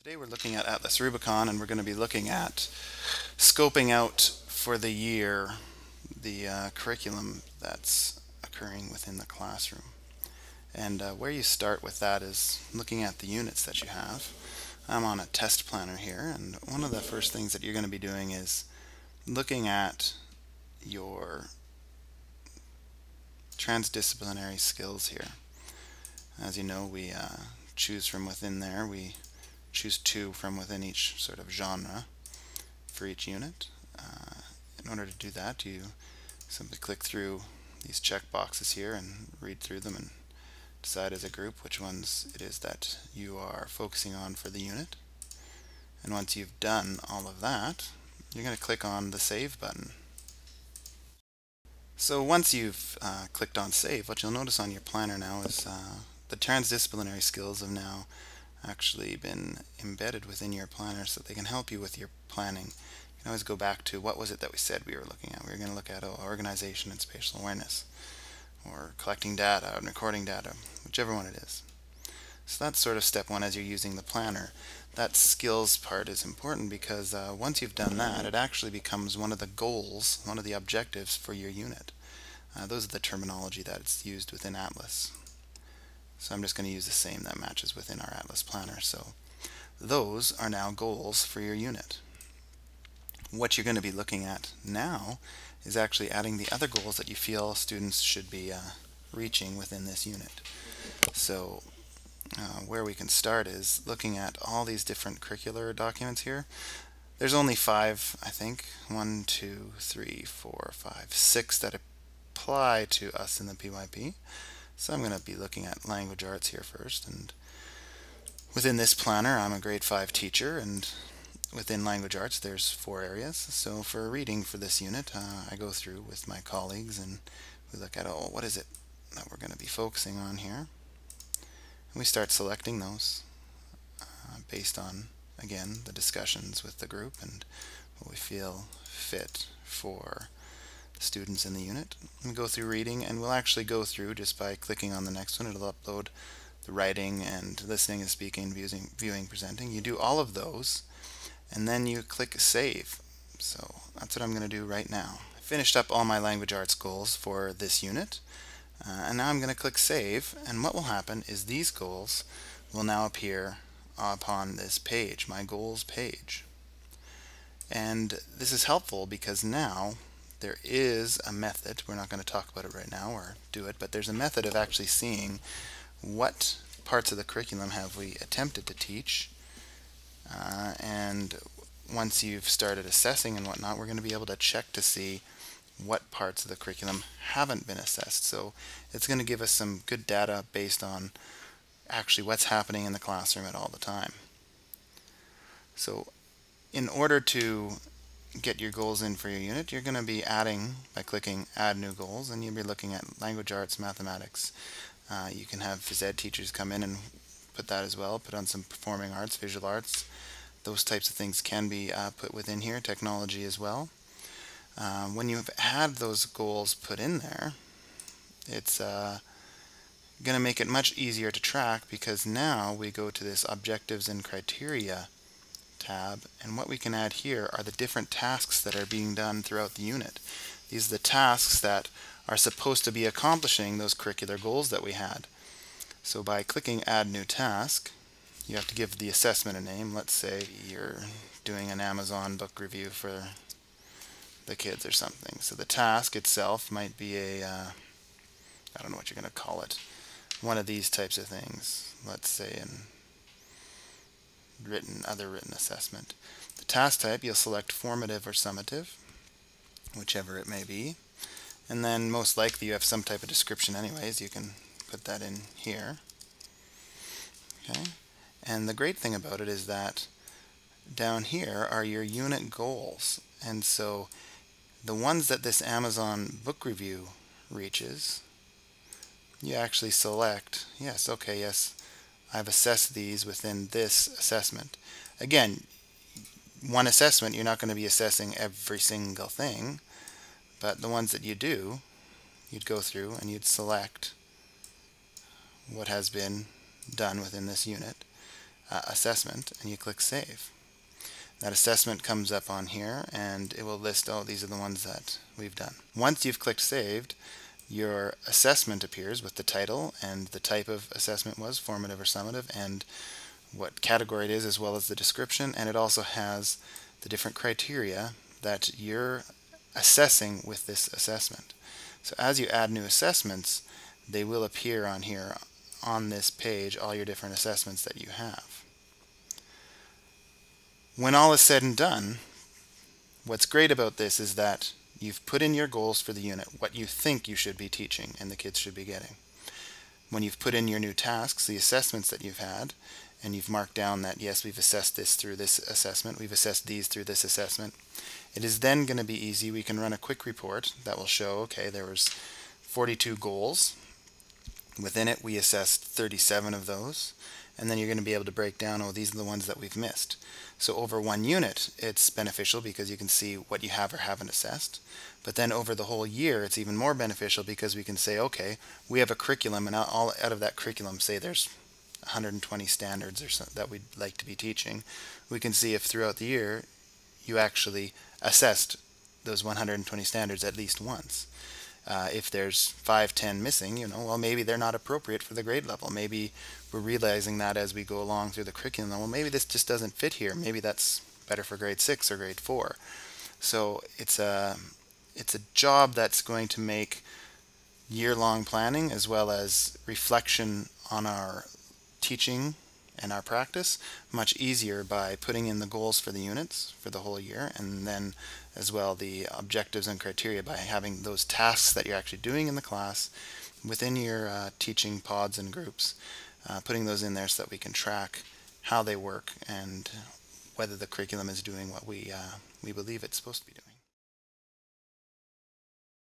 Today we're looking at Atlas Rubicon, and we're going to be looking at scoping out for the year the curriculum that's occurring within the classroom. And where you start with that is looking at the units that you have. I'm on a test planner here, and one of the first things that you're going to be doing is looking at your transdisciplinary skills here. As you know, we choose from within there. We choose two from within each sort of genre for each unit. In order to do that, you simply click through these check boxes here and read through them and decide as a group which ones it is that you are focusing on for the unit. And once you've done all of that, you're going to click on the Save button. So once you've clicked on Save, what you'll notice on your planner now is the transdisciplinary skills have now actually been embedded within your planner so they can help you with your planning. You can always go back to what was it that we said we were looking at. We were going to look at organization and spatial awareness, or collecting data and recording data, whichever one it is. So that's sort of step one as you're using the planner. That skills part is important because once you've done that, it actually becomes one of the goals, one of the objectives for your unit. Those are the terminology that's used within Atlas. So I'm just going to use the same that matches within our Atlas planner. So those are now goals for your unit. What you're going to be looking at now is actually adding the other goals that you feel students should be reaching within this unit. So where we can start is looking at all these different curricular documents here. There's only 5, I think, 1, 2, 3, 4, 5, 6 that apply to us in the PYP. So I'm going to be looking at language arts here first, and within this planner I'm a grade 5 teacher, and within language arts there's 4 areas. So for reading for this unit, I go through with my colleagues and we look at, what is it that we're going to be focusing on here, and we start selecting those based on, again, the discussions with the group and what we feel fit for students in the unit. We go through reading, and we'll actually go through just by clicking on the next one. It'll upload the writing and listening and speaking, viewing, presenting. You do all of those and then you click Save. So that's what I'm going to do right now. I finished up all my language arts goals for this unit, and now I'm going to click Save, and what will happen is these goals will now appear upon this page, my goals page. And this is helpful because now there is a method. We're not going to talk about it right now or do it, but there's a method of actually seeing what parts of the curriculum have we attempted to teach, and once you've started assessing and whatnot, we're going to be able to check to see what parts of the curriculum haven't been assessed. So it's going to give us some good data based on actually what's happening in the classroom at all the time. So in order to get your goals in for your unit, you're going to be adding by clicking Add New Goals, and you'll be looking at language arts, mathematics. You can have phys ed teachers come in and put that as well, put on some performing arts, visual arts. Those types of things can be put within here, technology as well. When you've had those goals put in there, it's going to make it much easier to track, because now we go to this Objectives and Criteria tab, and what we can add here are the different tasks that are being done throughout the unit. These are the tasks that are supposed to be accomplishing those curricular goals that we had. So by clicking Add New Task, you have to give the assessment a name. Let's say you're doing an Amazon book review for the kids or something. So the task itself might be a, I don't know what you're going to call it, one of these types of things. Let's say an other written assessment. The task type, you'll select formative or summative, whichever it may be, and then most likely you have some type of description anyways. You can put that in here. Okay, and the great thing about it is that down here are your unit goals, and so the ones that this Amazon book review reaches, you actually select, yes, okay, yes, I've assessed these within this assessment. Again, one assessment, you're not going to be assessing every single thing, but the ones that you do, you'd go through and you'd select what has been done within this unit. assessment, and you click Save. That assessment comes up on here, and it will list, oh, these are the ones that we've done. Once you've clicked Saved, your assessment appears with the title and the type of assessment was, formative or summative, and what category it is, as well as the description, and it also has the different criteria that you're assessing with this assessment. So as you add new assessments, they will appear on here on this page, all your different assessments that you have. When all is said and done, what's great about this is that you've put in your goals for the unit, what you think you should be teaching and the kids should be getting. When you've put in your new tasks, the assessments that you've had, and you've marked down that, yes, we've assessed this through this assessment, we've assessed these through this assessment, it is then going to be easy. We can run a quick report that will show, okay, there was 42 goals. Within it, we assessed 37 of those, and then you're going to be able to break down, oh, these are the ones that we've missed. So over one unit, it's beneficial because you can see what you have or haven't assessed. But then over the whole year, it's even more beneficial because we can say, okay, we have a curriculum, and all out of that curriculum, say there's 120 standards or something that we'd like to be teaching. We can see if throughout the year you actually assessed those 120 standards at least once. If there's 5, 10 missing, well, maybe they're not appropriate for the grade level. Maybe we're realizing that as we go along through the curriculum, well, maybe this just doesn't fit here. Maybe that's better for grade 6 or grade 4. So it's a job that's going to make year-long planning as well as reflection on our teaching and our practice much easier by putting in the goals for the units for the whole year, and then as well the objectives and criteria by having those tasks that you're actually doing in the class within your teaching pods and groups, putting those in there so that we can track how they work and whether the curriculum is doing what we believe it's supposed to be doing.